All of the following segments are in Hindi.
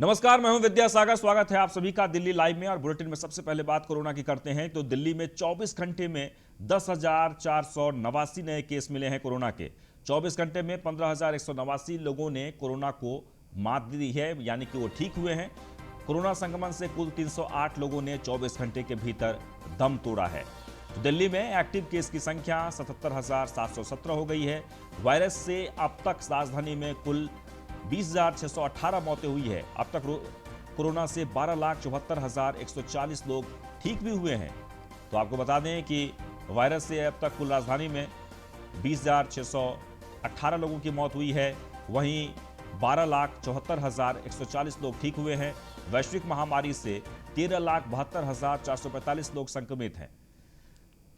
नमस्कार, मैं हूं विद्यासागर। स्वागत है आप सभी का दिल्ली लाइव में। और बुलेटिन में सबसे पहले बात कोरोना की करते हैं तो दिल्ली में 24 घंटे में 10,489 नए केस मिले हैं कोरोना के। 24 घंटे में 15,189 लोगों ने कोरोना को मात दी है, यानी कि वो ठीक हुए हैं। कोरोना संक्रमण से कुल 308 लोगों ने 24 घंटे के भीतर दम तोड़ा है। तो दिल्ली में एक्टिव केस की संख्या 77,717 हो गई है। वायरस से अब तक राजधानी में कुल 20,618 मौतें हुई है। अब तक कोरोना से 12,74,140 लोग ठीक भी हुए हैं। तो आपको बता दें कि वायरस से अब तक कुल राजधानी में 20,618 लोगों की मौत हुई है। वहीं 12,74,140 लोग ठीक हुए हैं। वैश्विक महामारी से 13,72,445 लोग संक्रमित हैं।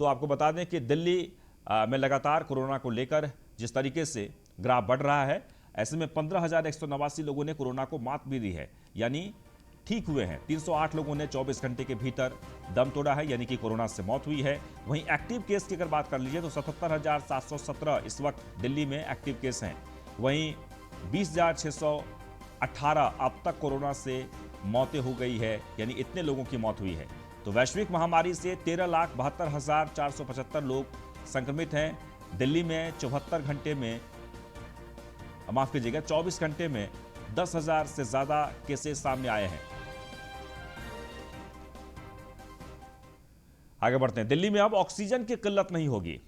तो आपको बता दें कि दिल्ली में लगातार कोरोना को लेकर जिस तरीके से ग्राफ बढ़ रहा है, ऐसे में 15,189 लोगों ने कोरोना को मात भी दी है, यानी ठीक हुए हैं। 308 लोगों ने 24 घंटे के भीतर दम तोड़ा है, यानी कि कोरोना से मौत हुई है। वहीं एक्टिव केस की अगर बात कर लीजिए तो 77,717 इस वक्त दिल्ली में एक्टिव केस हैं। वहीं 20,618 अब तक कोरोना से मौतें हो गई है, यानी इतने लोगों की मौत हुई है। तो वैश्विक महामारी से 13,72,475 लोग संक्रमित हैं। दिल्ली में 74 घंटे में, माफ कीजिएगा, 24 घंटे में 10,000 से ज्यादा केसेस सामने आए हैं। आगे बढ़ते हैं। दिल्ली में अब ऑक्सीजन की किल्लत नहीं होगी।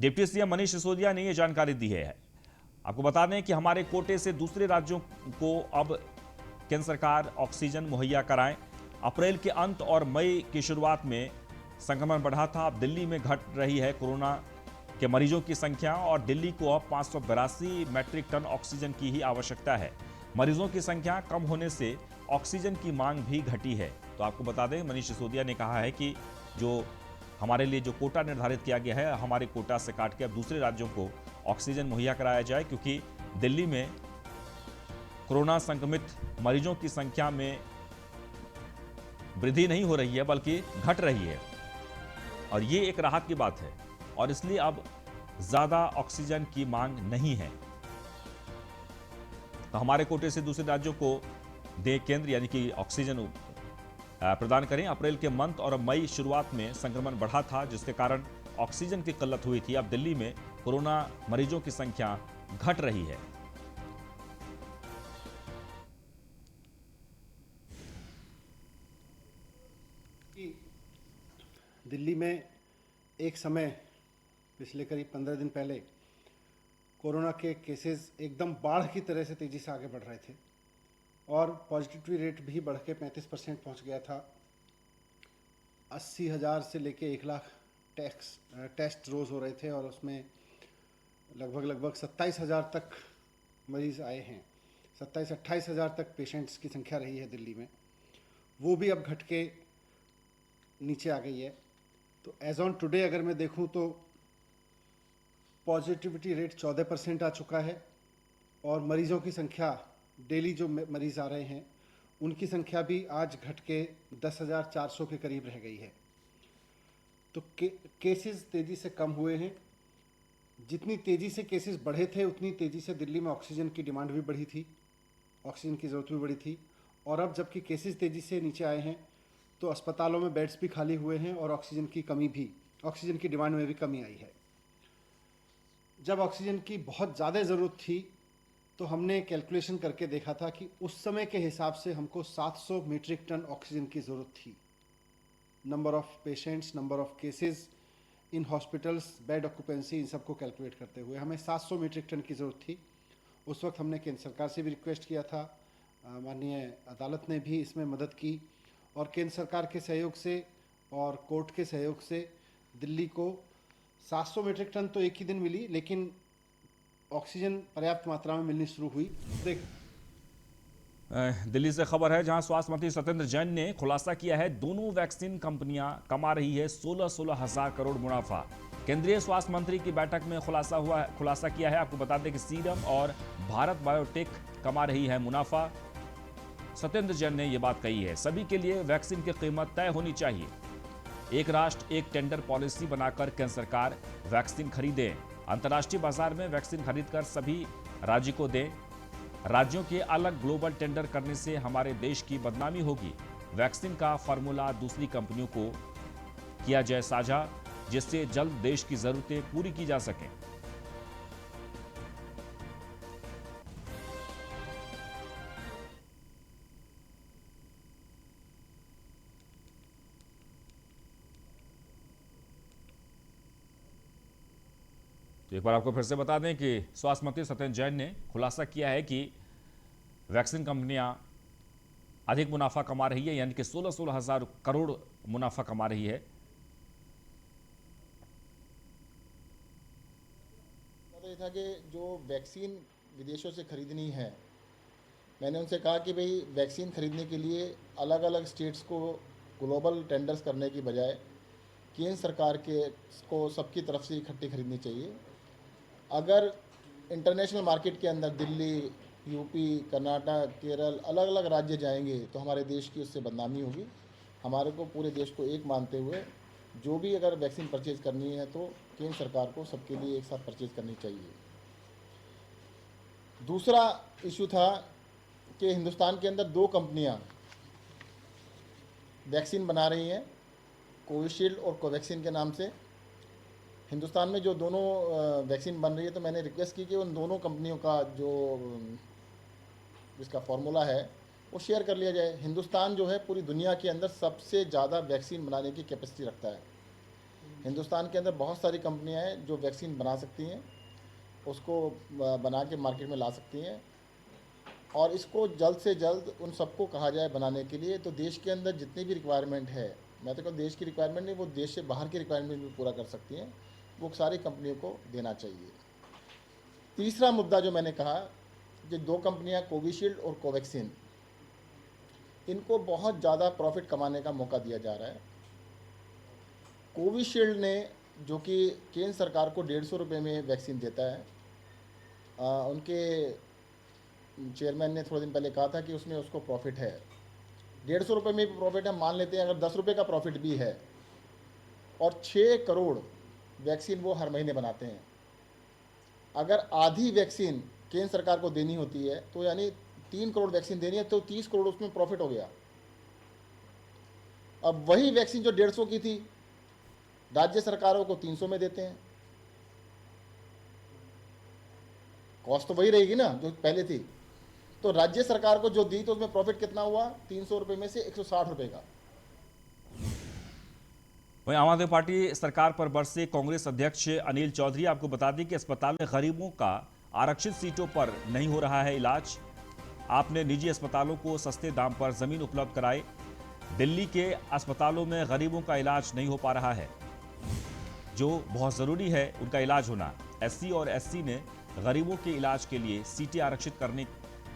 डिप्टी सीएम मनीष सिसोदिया ने यह जानकारी दी है। आपको बता दें कि हमारे कोटे से दूसरे राज्यों को अब केंद्र सरकार ऑक्सीजन मुहैया कराएं। अप्रैल के अंत और मई की शुरुआत में संक्रमण बढ़ा था। अब दिल्ली में घट रही है कोरोना के मरीजों की संख्या और दिल्ली को अब 582 मैट्रिक टन ऑक्सीजन की ही आवश्यकता है। मरीजों की संख्या कम होने से ऑक्सीजन की मांग भी घटी है। तो आपको बता दें, मनीष सिसोदिया ने कहा है कि जो हमारे लिए जो कोटा निर्धारित किया गया है, हमारे कोटा से काट के अब दूसरे राज्यों को ऑक्सीजन मुहैया कराया जाए, क्योंकि दिल्ली में कोरोना संक्रमित मरीजों की संख्या में वृद्धि नहीं हो रही है बल्कि घट रही है। और ये एक राहत की बात है और इसलिए अब ज्यादा ऑक्सीजन की मांग नहीं है। तो हमारे कोटे से दूसरे राज्यों को दे केंद्र, यानी कि ऑक्सीजन प्रदान करें। अप्रैल के मंथ और मई शुरुआत में संक्रमण बढ़ा था, जिसके कारण ऑक्सीजन की किल्लत हुई थी। अब दिल्ली में कोरोना मरीजों की संख्या घट रही है। दिल्ली में एक समय पिछले करीब 15 दिन पहले कोरोना के केसेस एकदम बाढ़ की तरह से तेज़ी से आगे बढ़ रहे थे और पॉजिटिविटी रेट भी बढ़ के 35% पहुँच गया था। 80,000 से लेके 1 लाख टेस्ट रोज़ हो रहे थे और उसमें लगभग 27,000 तक मरीज़ आए हैं। 27-28,000 तक पेशेंट्स की संख्या रही है दिल्ली में। वो भी अब घट के नीचे आ गई है। तो एज ऑन टुडे अगर मैं देखूं तो पॉजिटिविटी रेट 14% आ चुका है और मरीज़ों की संख्या, डेली जो मरीज़ आ रहे हैं उनकी संख्या भी आज घट के 10,400 के करीब रह गई है। तो केसेस तेज़ी से कम हुए हैं। जितनी तेज़ी से केसेस बढ़े थे उतनी तेज़ी से दिल्ली में ऑक्सीजन की डिमांड भी बढ़ी थी, ऑक्सीजन की ज़रूरत भी बढ़ी थी। और अब जबकि केसेस तेज़ी से नीचे आए हैं तो अस्पतालों में बेड्स भी खाली हुए हैं और ऑक्सीजन की डिमांड में भी कमी आई है। जब ऑक्सीजन की बहुत ज़्यादा ज़रूरत थी तो हमने कैलकुलेशन करके देखा था कि उस समय के हिसाब से हमको 700 मीट्रिक टन ऑक्सीजन की ज़रूरत थी। Number of patients, number of cases in hospitals, bed occupancy, इन सबको कैलकुलेट करते हुए हमें 700 मीट्रिक टन की ज़रूरत थी। उस वक्त हमने केंद्र सरकार से भी रिक्वेस्ट किया था, माननीय अदालत ने भी इसमें मदद की और केंद्र सरकार के सहयोग से और कोर्ट के सहयोग से दिल्ली को 700 मीट्रिक टन तो एक ही दिन मिली, लेकिन ऑक्सीजन पर्याप्त मात्रा में मिलनी शुरू हुई। दिल्ली से खबर है, जहां स्वास्थ्य मंत्री सत्येंद्र जैन ने खुलासा किया है, दोनों वैक्सीन कंपनियां कमा रही है 16-16 हजार करोड़ मुनाफा। केंद्रीय स्वास्थ्य मंत्री की बैठक में खुलासा किया है। आपको बता दें कि सीरम और भारत बायोटेक कमा रही है मुनाफा। सत्येंद्र जैन ने यह बात कही है, सभी के लिए वैक्सीन की कीमत तय होनी चाहिए। एक राष्ट्र एक टेंडर पॉलिसी बनाकर केंद्र सरकार वैक्सीन खरीदे, अंतर्राष्ट्रीय बाजार में वैक्सीन खरीदकर सभी राज्य को दें। राज्यों के अलग ग्लोबल टेंडर करने से हमारे देश की बदनामी होगी। वैक्सीन का फार्मूला दूसरी कंपनियों को किया जाए साझा, जिससे जल्द देश की जरूरतें पूरी की जा सकें। तो एक बार आपको फिर से बता दें कि स्वास्थ्य मंत्री सत्येंद्र जैन ने खुलासा किया है कि वैक्सीन कंपनियां अधिक मुनाफा कमा रही है, यानी कि 16-16 हजार करोड़ मुनाफा कमा रही है। ये था कि जो वैक्सीन विदेशों से खरीदनी है, मैंने उनसे कहा कि भाई वैक्सीन खरीदने के लिए अलग अलग स्टेट्स को ग्लोबल टेंडर्स करने की बजाय केंद्र सरकार के को सबकी तरफ से इकट्ठी खरीदनी चाहिए। अगर इंटरनेशनल मार्केट के अंदर दिल्ली, यूपी, कर्नाटक, केरल अलग अलग राज्य जाएंगे तो हमारे देश की उससे बदनामी होगी। हमारे को पूरे देश को एक मानते हुए जो भी अगर वैक्सीन परचेज करनी है तो केंद्र सरकार को सबके लिए एक साथ परचेज करनी चाहिए। दूसरा इशू था कि हिंदुस्तान के अंदर 2 कंपनियां वैक्सीन बना रही हैं, कोविशील्ड और कोवैक्सीन के नाम से। हिंदुस्तान में जो दोनों वैक्सीन बन रही है, तो मैंने रिक्वेस्ट की कि उन दोनों कंपनियों का जो जिसका फार्मूला है वो शेयर कर लिया जाए। हिंदुस्तान जो है पूरी दुनिया के अंदर सबसे ज़्यादा वैक्सीन बनाने की कैपेसिटी रखता है। हिंदुस्तान के अंदर बहुत सारी कंपनियां हैं जो वैक्सीन बना सकती हैं, उसको बना के मार्केट में ला सकती हैं, और इसको जल्द से जल्द उन सबको कहा जाए बनाने के लिए। तो देश के अंदर जितनी भी रिक्वायरमेंट है, मैं तो कहूँ देश की रिक्वायरमेंट नहीं, वो देश से बाहर की रिक्वायरमेंट भी पूरा कर सकती हैं, वो सारी कंपनियों को देना चाहिए। तीसरा मुद्दा जो मैंने कहा कि 2 कंपनियां कोविशील्ड और कोवैक्सीन, इनको बहुत ज़्यादा प्रॉफिट कमाने का मौका दिया जा रहा है। कोविशील्ड ने, जो कि केंद्र सरकार को 150 रुपये में वैक्सीन देता है, उनके चेयरमैन ने थोड़े दिन पहले कहा था कि उसमें उसको प्रॉफिट है। 150 रुपये में भी प्रॉफिट है, मान लेते हैं अगर 10 रुपये का प्रॉफिट भी है, और 6 करोड़ वैक्सीन वो हर महीने बनाते हैं। अगर आधी वैक्सीन केंद्र सरकार को देनी होती है तो यानी 3 करोड़ वैक्सीन देनी है, तो 30 करोड़ उसमें प्रॉफिट हो गया। अब वही वैक्सीन जो 150 की थी, राज्य सरकारों को 300 में देते हैं। कॉस्ट तो वही रहेगी ना जो पहले थी। तो राज्य सरकार को जो दी तो उसमें प्रॉफिट कितना हुआ? 300 रुपये में से 160 रुपये का। वहीं आम आदमी पार्टी सरकार पर बरसे कांग्रेस अध्यक्ष अनिल चौधरी। आपको बता दें कि अस्पताल में गरीबों का आरक्षित सीटों पर नहीं हो रहा है इलाज। आपने निजी अस्पतालों को सस्ते दाम पर जमीन उपलब्ध कराई। दिल्ली के अस्पतालों में गरीबों का इलाज नहीं हो पा रहा है, जो बहुत जरूरी है उनका इलाज होना। एससी और एसटी ने गरीबों के इलाज के लिए सीटें आरक्षित करने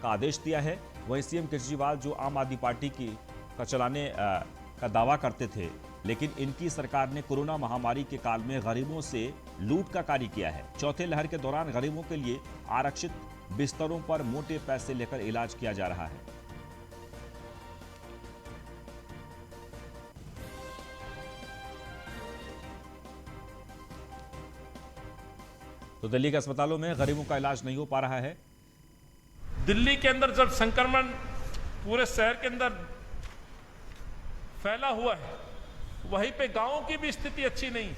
का आदेश दिया है। वहीं सीएम केजरीवाल, जो आम आदमी पार्टी का चलाने का दावा करते थे, लेकिन इनकी सरकार ने कोरोना महामारी के काल में गरीबों से लूट का कार्य किया है। चौथे लहर के दौरान गरीबों के लिए आरक्षित बिस्तरों पर मोटे पैसे लेकर इलाज किया जा रहा है। तो दिल्ली के अस्पतालों में गरीबों का इलाज नहीं हो पा रहा है। दिल्ली के अंदर जब संक्रमण पूरे शहर के अंदर फैला हुआ है, वहीं पे गांवों की भी स्थिति अच्छी नहीं।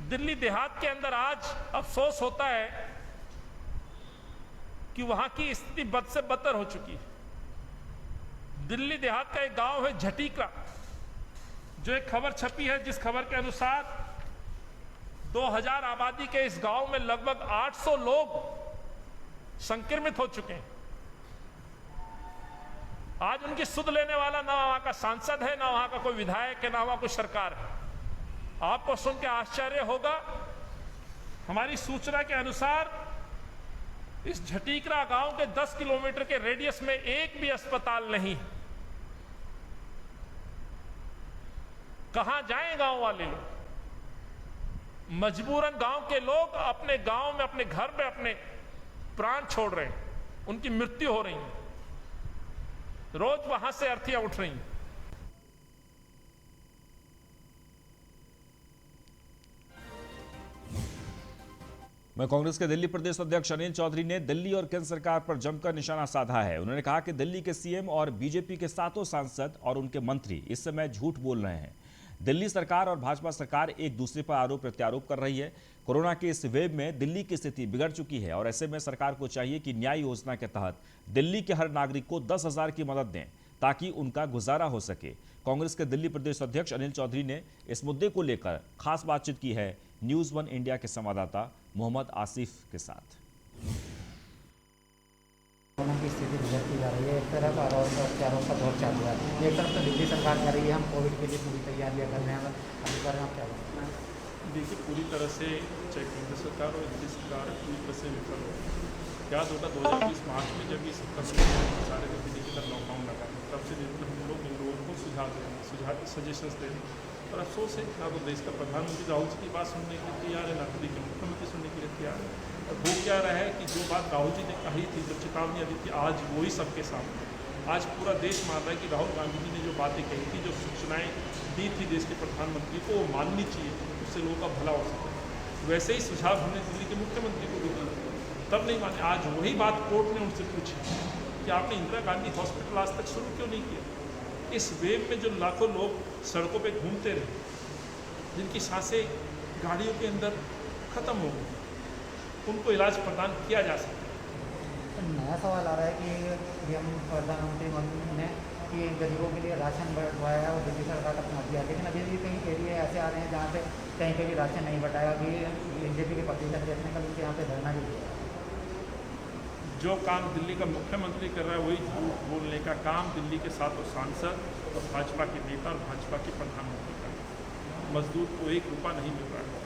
दिल्ली देहात के अंदर आज अफसोस होता है कि वहां की स्थिति बद से बदतर हो चुकी है। दिल्ली देहात का एक गांव है झटीका, जो एक खबर छपी है, जिस खबर के अनुसार 2000 आबादी के इस गांव में लगभग 800 लोग संक्रमित हो चुके हैं। आज उनकी सुध लेने वाला ना वहां का सांसद है, ना वहां का कोई विधायक है, ना वहां कोई सरकार है। आपको सुन के आश्चर्य होगा, हमारी सूचना के अनुसार इस झटीकरा गांव के 10 किलोमीटर के रेडियस में एक भी अस्पताल नहीं। कहां जाएं गांव वाले लोग? मजबूरन गांव के लोग अपने गांव में, अपने घर में अपने प्राण छोड़ रहे हैं, उनकी मृत्यु हो रही है। रोज वहां से अर्थियां उठ रही हैं। वहीं कांग्रेस के दिल्ली प्रदेश अध्यक्ष अनिल चौधरी ने दिल्ली और केंद्र सरकार पर जमकर निशाना साधा है। उन्होंने कहा कि दिल्ली के सीएम और बीजेपी के 7 सांसद और उनके मंत्री इस समय झूठ बोल रहे हैं। दिल्ली सरकार और भाजपा सरकार एक दूसरे पर आरोप प्रत्यारोप कर रही है। कोरोना के इस वेव में दिल्ली की स्थिति बिगड़ चुकी है और ऐसे में सरकार को चाहिए कि न्याय योजना के तहत दिल्ली के हर नागरिक को 10,000 की मदद दें ताकि उनका गुजारा हो सके। कांग्रेस के दिल्ली प्रदेश अध्यक्ष अनिल चौधरी ने इस मुद्दे को लेकर खास बातचीत की है न्यूज़ 1 इंडिया के संवाददाता मोहम्मद आसिफ के साथ। कोरोना की स्थिति बिगड़ती जा रही है। एक तरफ आरोप का दौर चालू है, एक तरफ तो दिल्ली सरकार कर रही है हम कोविड के लिए पूरी तैयारियां कर रहे हैं। अभी बारे में आप क्या बताएं? देखिए, पूरी तरह से चाहे केंद्र सरकार और दिल्ली सरकार पूरी तरह से विफल हो। याद होगा 2020 मार्च में जब इस सारे दिल्ली के अंदर लॉकडाउन लगा, तब से हम लोग इन लोगों को सुझाव सजेशंस दे रहे हैं। और अफसोस है ना तो देश का प्रधानमंत्री राहुल जी की बात सुनने के लिए तैयार है, ना दिल्ली के मुख्यमंत्री सुनने के लिए तैयार है। और वो क्या रहा है कि जो बात राहुल जी ने कही थी, जो चेतावनी दी थी, आज वही सबके सामने। आज पूरा देश मान रहा है कि राहुल गांधी जी ने जो बातें कही थी, जो सूचनाएं दी थी देश के प्रधानमंत्री को, वो माननी चाहिए, उससे लोगों का भला हो सके। वैसे ही सुझाव हमने दिल्ली के मुख्यमंत्री को भी दिया, तब नहीं माने। आज वही बात कोर्ट ने उनसे पूछी कि आपने इंदिरा गांधी हॉस्पिटल आज तक शुरू क्यों नहीं किया। इस वेव में जो लाखों लोग सड़कों पे घूमते रहे, जिनकी सांसें गाड़ियों के अंदर ख़त्म हो गई, उनको इलाज प्रदान किया जा सकता है। नया सवाल आ रहा है कि हम प्रधानमंत्री ने कि गरीबों के लिए राशन बंटवाया है और दिल्ली सरकार का पहुँच दिया, लेकिन अभी भी कहीं एरिया ऐसे आ रहे हैं जहाँ पे कहीं पे भी राशन नहीं बटाया। अभी बीजेपी के प्रतिनिधि देखने का उनके यहाँ पे धरना भी दिया। जो काम दिल्ली का मुख्यमंत्री कर रहा है वही झूठ बोलने का काम दिल्ली के 7 सांसद और भाजपा के नेता और भाजपा के प्रधानमंत्री का है। मजदूर को 1 रुपया नहीं मिल रहा है,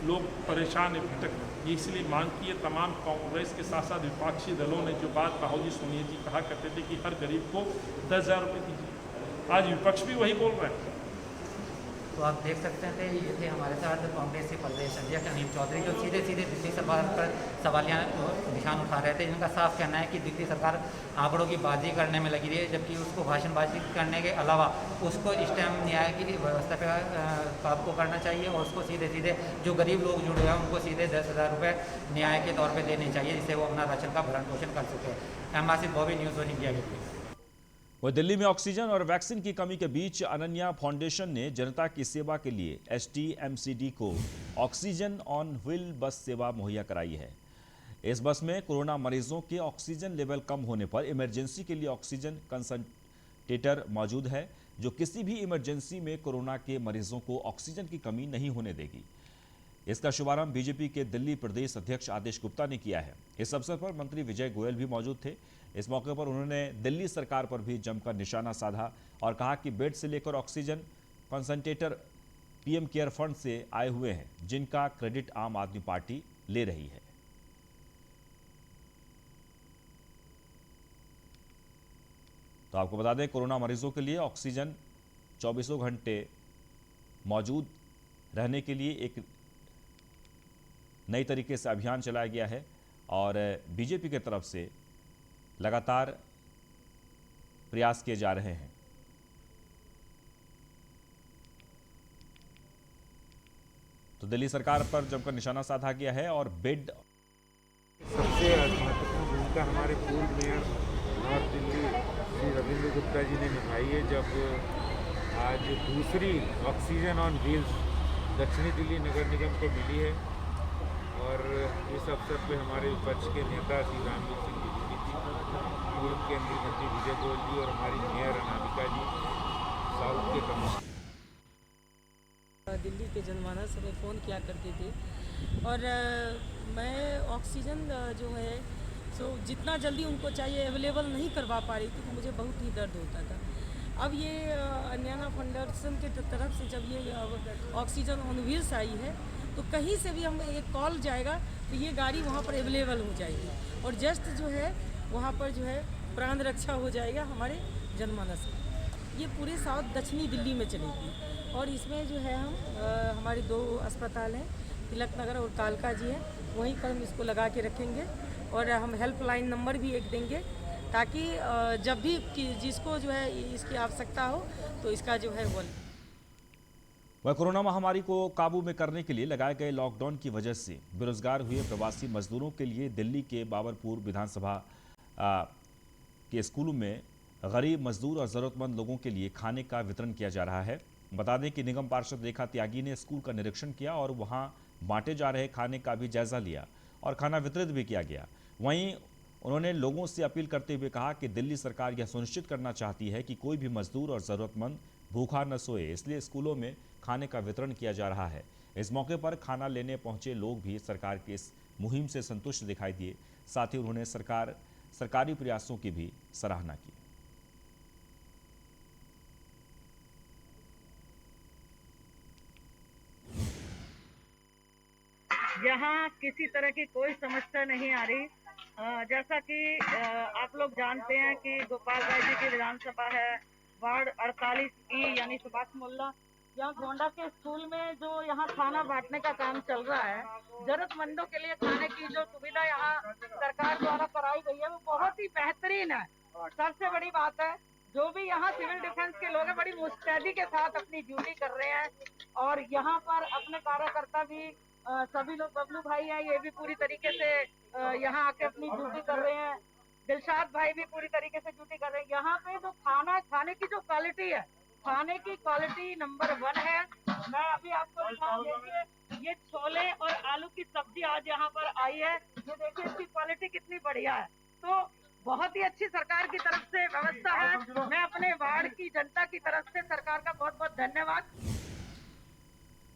लोग परेशान है, भटक रहे। इसलिए मांग की है तमाम कांग्रेस के साथ साथ विपक्षी दलों ने जो बात राहुल जी सोनिया जी कहा करते थे कि हर गरीब को 10,000 रुपये दीजिए, आज विपक्ष भी वही बोल रहा है। तो आप देख सकते थे ये थे हमारे साथ कांग्रेस के प्रदेश अध्यक्ष अनिल चौधरी, जो सीधे सीधे दिल्ली सरकार पर सवालिया निशान उठा रहे थे। इनका साफ कहना है कि दिल्ली सरकार आंकड़ों की बाजी करने में लगी रही है, जबकि उसको भाषणबाजी करने के अलावा उसको इस टाइम न्याय की व्यवस्था पर काम को करना चाहिए और उसको सीधे सीधे जो गरीब लोग जुड़े हुए हैं उनको सीधे 10,000 रुपये न्याय के तौर पर देने चाहिए, जिससे वो अपना राशन का भरण पोषण कर सके। आसिफ बॉबी, न्यूज़ 1 इंडिया के लिए। वह दिल्ली में ऑक्सीजन और वैक्सीन की कमी के बीच अनन्या फाउंडेशन ने जनता की सेवा के लिए STMCD को ऑक्सीजन ऑन व्हील बस सेवा मुहैया कराई है। इस बस में कोरोना मरीजों के ऑक्सीजन लेवल कम होने पर इमरजेंसी के लिए ऑक्सीजन कंसंट्रेटर मौजूद है, जो किसी भी इमरजेंसी में कोरोना के मरीजों को ऑक्सीजन की कमी नहीं होने देगी। इसका शुभारंभ बीजेपी के दिल्ली प्रदेश अध्यक्ष आदेश गुप्ता ने किया है। इस अवसर पर मंत्री विजय गोयल भी मौजूद थे। इस मौके पर उन्होंने दिल्ली सरकार पर भी जमकर निशाना साधा और कहा कि बेड से लेकर oxygen concentrator PM care fund से आए हुए हैं, जिनका क्रेडिट आम आदमी पार्टी ले रही है। तो आपको बता दें, कोरोना मरीजों के लिए ऑक्सीजन 24 घंटे मौजूद रहने के लिए एक नई तरीके से अभियान चलाया गया है और बीजेपी की तरफ से लगातार प्रयास किए जा रहे हैं। तो दिल्ली सरकार पर जमकर निशाना साधा गया है और बेड सबसे महत्वपूर्ण भूमिका हमारे पूर्व मेयर नॉर्थ दिल्ली श्री रविंद्र गुप्ता जी ने निभाई है, जब आज दूसरी ऑक्सीजन ऑन व्हील्स दक्षिणी दिल्ली नगर निगम को मिली है। और इस अवसर पे हमारे विपक्ष के नेता श्री रामवीर सिंह जी भी थी, पूर्व केंद्रीय मंत्री विजय गोयल जी और हमारी मेयर अनामिका जी, साउथ के कमिश्नर। दिल्ली के जनमानस हमें फ़ोन किया करते थे और मैं ऑक्सीजन जो है सो जितना जल्दी उनको चाहिए अवेलेबल नहीं करवा पा रही थी, तो मुझे बहुत ही दर्द होता था। अब ये अनन्या फाउंडेशन के तरफ से जब ये ऑक्सीजन ऑन व्हील्स आई है, तो कहीं से भी हम एक कॉल जाएगा तो ये गाड़ी वहाँ पर अवेलेबल हो जाएगी और जस्ट जो है वहाँ पर जो है प्राण रक्षा हो जाएगा हमारे जनमानस में। ये पूरे साउथ दक्षिणी दिल्ली में चलेगी और इसमें जो है हम हमारे 2 अस्पताल हैं, तिलक नगर और कालका जी है, वहीं पर हम इसको लगा के रखेंगे और हम हेल्पलाइन नंबर भी एक देंगे ताकि जब भी जिसको जो है इसकी आवश्यकता हो तो इसका जो है वो। वह कोरोना महामारी को काबू में करने के लिए लगाए गए लॉकडाउन की वजह से बेरोजगार हुए प्रवासी मजदूरों के लिए दिल्ली के बाबरपुर विधानसभा के स्कूलों में गरीब मजदूर और ज़रूरतमंद लोगों के लिए खाने का वितरण किया जा रहा है। बता दें कि निगम पार्षद रेखा त्यागी ने स्कूल का निरीक्षण किया और वहां बांटे जा रहे खाने का भी जायजा लिया और खाना वितरित भी किया गया। वहीं उन्होंने लोगों से अपील करते हुए कहा कि दिल्ली सरकार यह सुनिश्चित करना चाहती है कि कोई भी मजदूर और ज़रूरतमंद भूखा न सोए, इसलिए स्कूलों में खाने का वितरण किया जा रहा है। इस मौके पर खाना लेने पहुंचे लोग भी सरकार की इस मुहिम से संतुष्ट दिखाई दिए। साथ ही उन्होंने सरकारी प्रयासों की भी सराहना की। यहाँ किसी तरह की कोई समस्या नहीं आ रही। जैसा कि आप लोग जानते हैं कि गोपाल राय जी की विधानसभा है, वार्ड 48E यानी सुभाष मोहल्ला। यहाँ गोंडा के स्कूल में जो यहाँ खाना बांटने का काम चल रहा है, जरूरतमंदों के लिए खाने की जो सुविधा यहाँ सरकार द्वारा कराई गई है वो बहुत ही बेहतरीन है। सबसे बड़ी बात है, जो भी यहाँ सिविल डिफेंस के लोग हैं बड़ी मुस्तैदी के साथ अपनी ड्यूटी कर रहे हैं और यहाँ पर अपने कार्यकर्ता भी सभी लोग, बबलू भाई हैं, ये भी पूरी तरीके से यहाँ आके अपनी ड्यूटी कर रहे हैं। दिलशाद भाई भी पूरी तरीके से ड्यूटी कर रहे हैं। यहाँ पे जो खाने की जो क्वालिटी है, खाने की क्वालिटी नंबर 1 है। मैं अभी आपको दिखा देखिए, ये छोले और आलू की सब्जी आज यहाँ पर आई है। ये देखिए इसकी क्वालिटी कितनी बढ़िया है। तो बहुत ही अच्छी सरकार की तरफ से व्यवस्था है। मैं अपने वार्ड की जनता की तरफ से सरकार का बहुत बहुत धन्यवाद।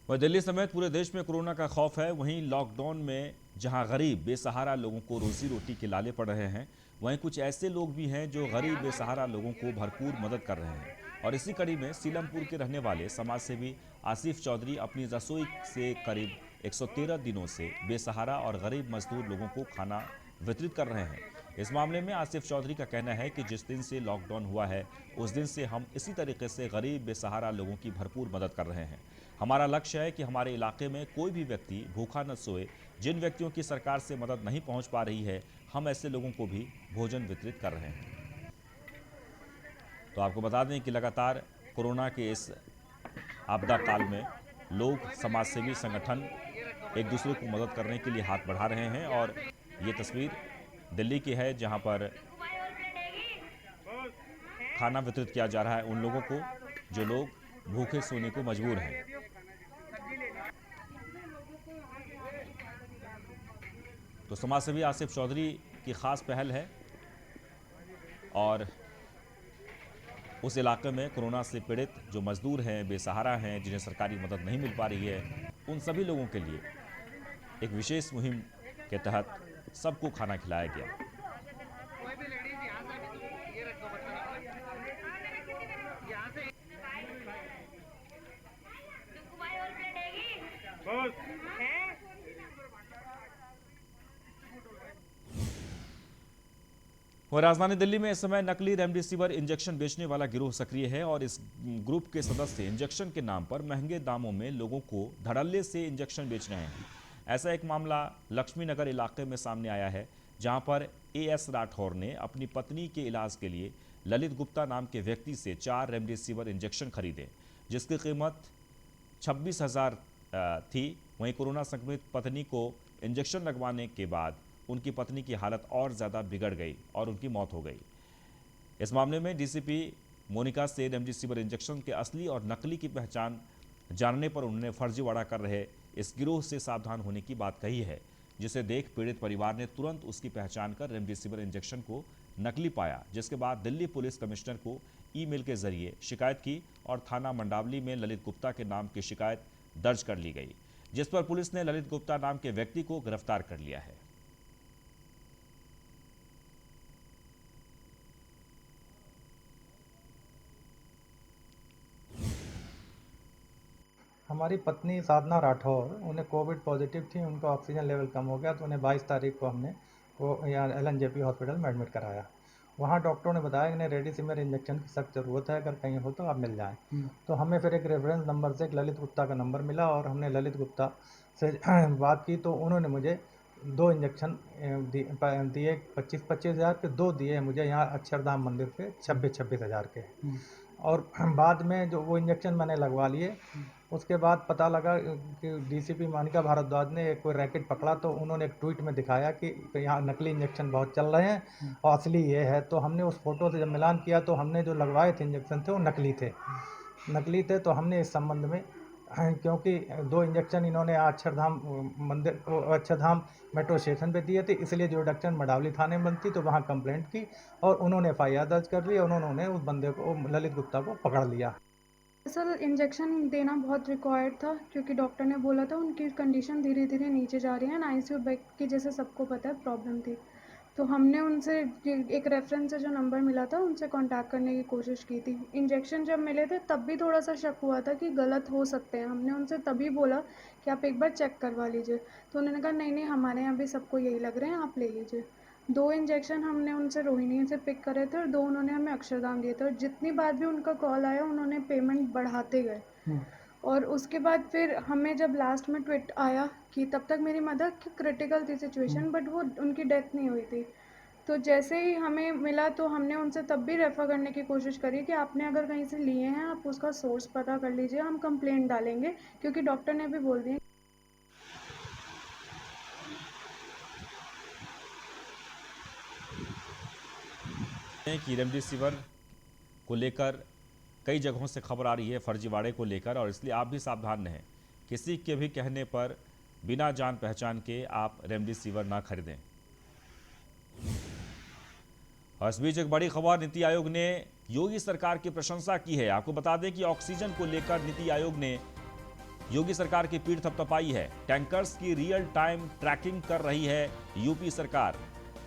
वह दिल्ली समेत पूरे देश में कोरोना का खौफ है। वहीं लॉकडाउन में जहां गरीब बेसहारा लोगों को रोजी रोटी के लाले पड़ रहे हैं, वहीं कुछ ऐसे लोग भी हैं जो गरीब बेसहारा लोगों को भरपूर मदद कर रहे हैं। और इसी कड़ी में सीलमपुर के रहने वाले समाजसेवी आसिफ चौधरी अपनी रसोई से करीब 113 दिनों से बेसहारा और गरीब मजदूर लोगों को खाना वितरित कर रहे हैं। इस मामले में आसिफ चौधरी का कहना है कि जिस दिन से लॉकडाउन हुआ है उस दिन से हम इसी तरीके से गरीब बेसहारा लोगों की भरपूर मदद कर रहे हैं। हमारा लक्ष्य है कि हमारे इलाके में कोई भी व्यक्ति भूखा न सोए। जिन व्यक्तियों की सरकार से मदद नहीं पहुंच पा रही है, हम ऐसे लोगों को भी भोजन वितरित कर रहे हैं। तो आपको बता दें कि लगातार कोरोना के इस आपदा काल में लोग, समाजसेवी संगठन एक दूसरे को मदद करने के लिए हाथ बढ़ा रहे हैं। और ये तस्वीर दिल्ली की है जहां पर खाना वितरित किया जा रहा है उन लोगों को जो लोग भूखे सोने को मजबूर हैं। तो समाजसेवी आसिफ चौधरी की खास पहल है और उस इलाके में कोरोना से पीड़ित जो मजदूर हैं, बेसहारा हैं, जिन्हें सरकारी मदद नहीं मिल पा रही है, उन सभी लोगों के लिए एक विशेष मुहिम के तहत सबको खाना खिलाया गया। और राजधानी दिल्ली में इस समय नकली रेमडेसिविर इंजेक्शन बेचने वाला गिरोह सक्रिय है और इस ग्रुप के सदस्य इंजेक्शन के नाम पर महंगे दामों में लोगों को धड़ल्ले से इंजेक्शन बेच रहे हैं। ऐसा एक मामला लक्ष्मी नगर इलाके में सामने आया है, जहां पर AS राठौर ने अपनी पत्नी के इलाज के लिए ललित गुप्ता नाम के व्यक्ति से 4 रेमडेसिविर इंजेक्शन खरीदे, जिसकी कीमत 26,000 थी। वहीं कोरोना संक्रमित पत्नी को इंजेक्शन लगवाने के बाद उनकी पत्नी की हालत और ज़्यादा बिगड़ गई और उनकी मौत हो गई। इस मामले में DCP मोनिका से रेमडेसिविर इंजेक्शन के असली और नकली की पहचान जानने पर उन्होंने फर्जीवाड़ा कर रहे इस गिरोह से सावधान होने की बात कही है, जिसे देख पीड़ित परिवार ने तुरंत उसकी पहचान कर रेमडेसिविर इंजेक्शन को नकली पाया, जिसके बाद दिल्ली पुलिस कमिश्नर को ईमेल के जरिए शिकायत की और थाना मंडावली में ललित गुप्ता के नाम की शिकायत दर्ज कर ली गई, जिस पर पुलिस ने ललित गुप्ता नाम के व्यक्ति को गिरफ्तार कर लिया है। हमारी पत्नी साधना राठौर, उन्हें कोविड पॉजिटिव थी, उनका ऑक्सीजन लेवल कम हो गया तो उन्हें 22 तारीख को हमने वो यहाँ LNJP हॉस्पिटल में एडमिट कराया। वहाँ डॉक्टरों ने बताया कि इन्हें रेमडेसिविर इंजेक्शन की सख्त ज़रूरत है, अगर कहीं हो तो आप मिल जाएं। तो हमें फिर एक रेफरेंस नंबर से एक ललित गुप्ता का नंबर मिला और हमने ललित गुप्ता से बात की तो उन्होंने मुझे 2 इंजेक्शन दिए 25-25 हज़ार के, 2 दिए मुझे यहाँ अक्षरधाम मंदिर पे 26-26 हज़ार के। और बाद में जो वो इंजेक्शन मैंने लगवा लिए उसके बाद पता लगा कि डीसीपी मानिका भारद्वाज ने एक कोई रैकेट पकड़ा, तो उन्होंने एक ट्वीट में दिखाया कि यहाँ नकली इंजेक्शन बहुत चल रहे हैं और असली ये है। तो हमने उस फोटो से जब मिलान किया तो हमने जो लगवाए थे इंजेक्शन थे वो नकली थे। तो हमने इस संबंध में, क्योंकि 2 इंजेक्शन इन्होंने अक्षरधाम मंदिर अक्षरधाम मेट्रो स्टेशन पे दिए थे, इसलिए जो इंजेक्शन मडावली थाने में बनती तो वहाँ कंप्लेंट की और उन्होंने FIR दर्ज कर ली और उन्होंने उस बंदे को, ललित गुप्ता को, पकड़ लिया। सर इंजेक्शन देना बहुत रिक्वायर्ड था क्योंकि डॉक्टर ने बोला था उनकी कंडीशन धीरे धीरे नीचे जा रही है, ICU बेड की जैसे सबको पता है प्रॉब्लम थी। तो हमने उनसे एक रेफरेंस से जो नंबर मिला था उनसे कांटेक्ट करने की कोशिश की थी। इंजेक्शन जब मिले थे तब भी थोड़ा सा शक हुआ था कि गलत हो सकते हैं। हमने उनसे तभी बोला कि आप एक बार चेक करवा लीजिए, तो उन्होंने कहा नहीं हमारे यहाँ भी सबको यही लग रहे हैं, आप ले लीजिए। 2 इंजेक्शन हमने उनसे रोहिणी से पिक करे थे और 2 उन्होंने हमें अक्षरधाम दिए थे, और जितनी बार भी उनका कॉल आया उन्होंने पेमेंट बढ़ाते गए। और उसके बाद फिर हमें जब लास्ट में ट्वीट आया कि तब तक मेरी मदर की क्रिटिकल थी सिचुएशन, बट वो उनकी डेथ नहीं हुई थी। तो जैसे ही हमें मिला तो हमने उनसे तब भी रेफ़र करने की कोशिश करी कि आपने अगर कहीं से लिए हैं आप उसका सोर्स पता कर लीजिए, हम कंप्लेंट डालेंगे, क्योंकि डॉक्टर ने भी बोल दिया। कि रेमडेसिविर को लेकर कई जगहों से खबर आ रही है फर्जीवाड़े को लेकर, और इसलिए आप भी सावधान रहें। किसी के भी कहने पर बिना जान पहचान के आप रेमडेसिविर ना खरीदें। और इस बीच एक बड़ी खबर, नीति आयोग ने योगी सरकार की प्रशंसा की है। आपको बता दें कि ऑक्सीजन को लेकर नीति आयोग ने योगी सरकार की पीठ थपथपाई है। टैंकर्स की रियल टाइम ट्रैकिंग कर रही है यूपी सरकार।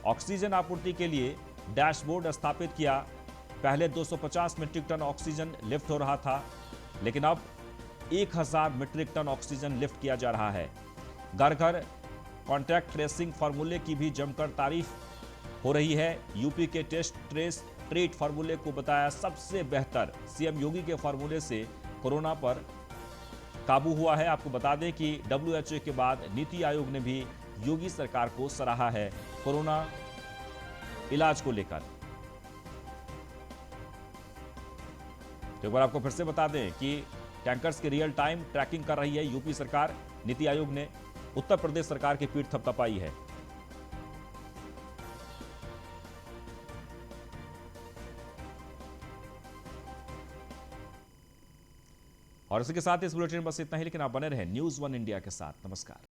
ऑक्सीजन आपूर्ति के लिए डैशबोर्ड स्थापित किया। पहले 250 मीट्रिक टन ऑक्सीजन लिफ्ट हो रहा था, लेकिन अब 1000 मीट्रिक टन ऑक्सीजन लिफ्ट किया जा रहा है। घर घर कॉन्टैक्ट ट्रेसिंग फार्मूले की भी जमकर तारीफ हो रही है। यूपी के टेस्ट ट्रेस ट्रीट फार्मूले को बताया सबसे बेहतर। सीएम योगी के फार्मूले से कोरोना पर काबू हुआ है। आपको बता दें कि WHO के बाद नीति आयोग ने भी योगी सरकार को सराहा है कोरोना इलाज को लेकर। तो एक बार आपको फिर से बता दें कि टैंकर्स की रियल टाइम ट्रैकिंग कर रही है यूपी सरकार। नीति आयोग ने उत्तर प्रदेश सरकार की पीठ थपथपाई है। और इसी के साथ इस बुलेटिन में बस इतना ही, लेकिन आप बने रहें न्यूज़ 1 इंडिया के साथ। नमस्कार।